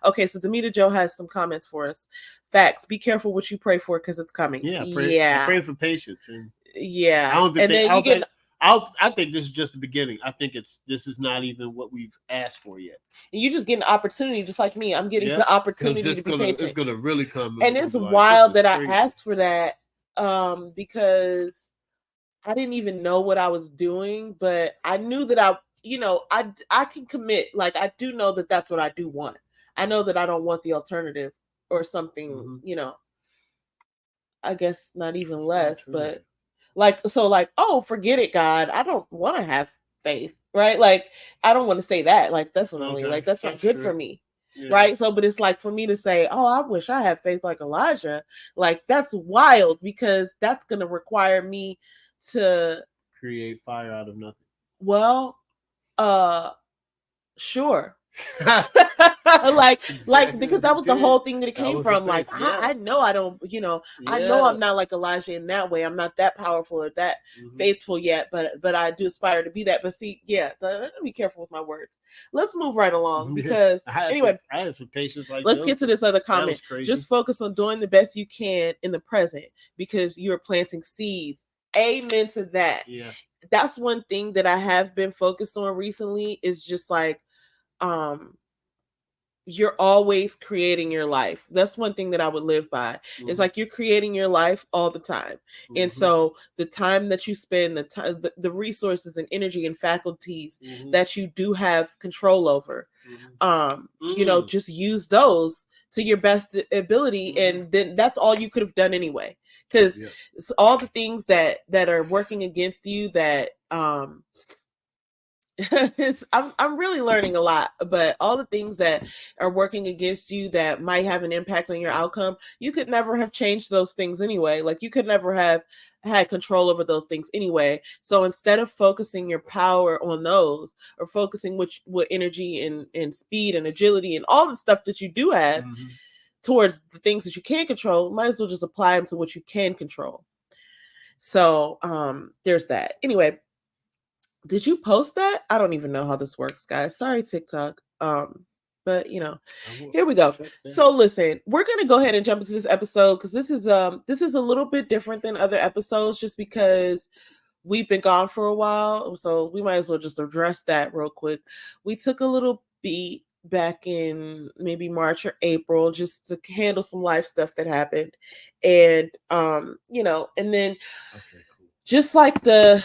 Okay, so Demita Joe has some comments for us. Facts. Be careful what you pray for because it's coming. Yeah, Yeah. pray for patience. And yeah. I don't think And then you get I think this is just the beginning. I think this is not even what we've asked for yet. you just get an opportunity, just like me. I'm getting Yeah, the because opportunity to be patient. it's gonna really come. And it's wild that I asked for that, because I didn't even know what I was doing, but I knew that I can commit. Like, I do know that that's what I do want. I know that I don't want the alternative or something, I guess not even less, but oh, forget it, God. I don't want to have faith, right? Like, I don't want to say that. Like, that's what I mean. Like, that's not good for me. Yeah. Right. So, but it's like for me to say, oh, I wish I had faith like Elijah. Like, that's wild, because that's going to require me to create fire out of nothing. Well, sure. like because that was the whole thing that it came from. Like, I know I don't, I know I'm not like Elijah in that way. I'm not that powerful or that faithful yet, but I do aspire to be that. But see, let me be careful with my words. Let's move right along, because anyway, I have some patience. Like, let's get to this other comment. Just focus on doing the best you can in the present, because you're planting seeds. Amen to that. Yeah. That's one thing that I have been focused on recently, is just like, you're always creating your life. That's one thing that I would live by. It's like you're creating your life all the time. And so the time that you spend, the time, the resources and energy and faculties that you do have control over, just use those to your best ability. And then that's all you could have done anyway. Because all the things that are working against you, that I'm really learning a lot, but all the things that are working against you that might have an impact on your outcome, you could never have changed those things anyway. Like, you could never have had control over those things anyway. So instead of focusing your power on those, or focusing what energy and speed and agility and all the stuff that you do have towards the things that you can't control, might as well just apply them to what you can control. So there's that. Anyway, did you post that? I don't even know how this works, guys. Sorry, TikTok. But here we go. So listen, we're gonna go ahead and jump into this episode, because this is a little bit different than other episodes, just because we've been gone for a while. So we might as well just address that real quick. We took a little beat back in maybe March or April, just to handle some life stuff that happened. And and then just like the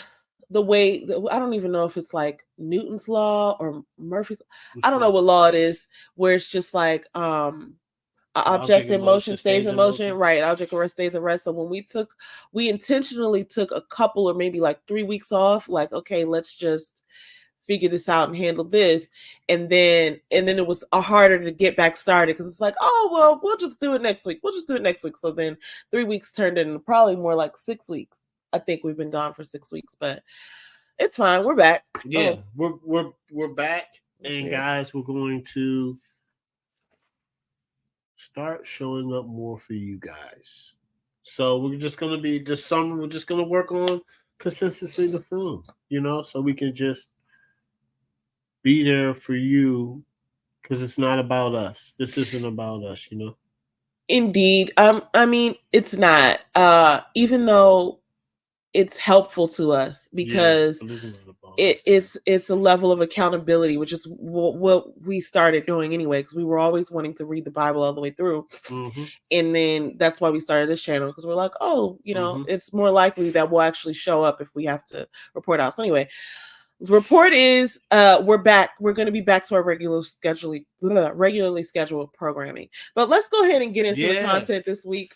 way, I don't even know if it's like Newton's law or Murphy's. I don't know what law it is, where it's just like object in motion stays in motion, right? Object at rest stays at rest. So when we intentionally took a couple or maybe like 3 weeks off, like, okay, let's just figure this out and handle this. And then it was harder to get back started, because it's like, oh, well, we'll just do it next week. So then 3 weeks turned into probably more like 6 weeks. I think we've been gone for 6 weeks, but it's fine. We're back. Yeah, we're back. And guys, we're going to start showing up more for you guys. So we're just gonna be this summer. We're just gonna work on consistency to film, so we can just be there for you, because it's not about us. This isn't about us, Indeed. I mean, it's not. Even though it's helpful to us, because it's a level of accountability, which is what we started doing anyway, because we were always wanting to read the Bible all the way through. And then that's why we started this channel, because we're like, oh, it's more likely that we'll actually show up if we have to report out. So anyway, the report is we're back. We're going to be back to our regularly scheduled programming. But let's go ahead and get into the content this week.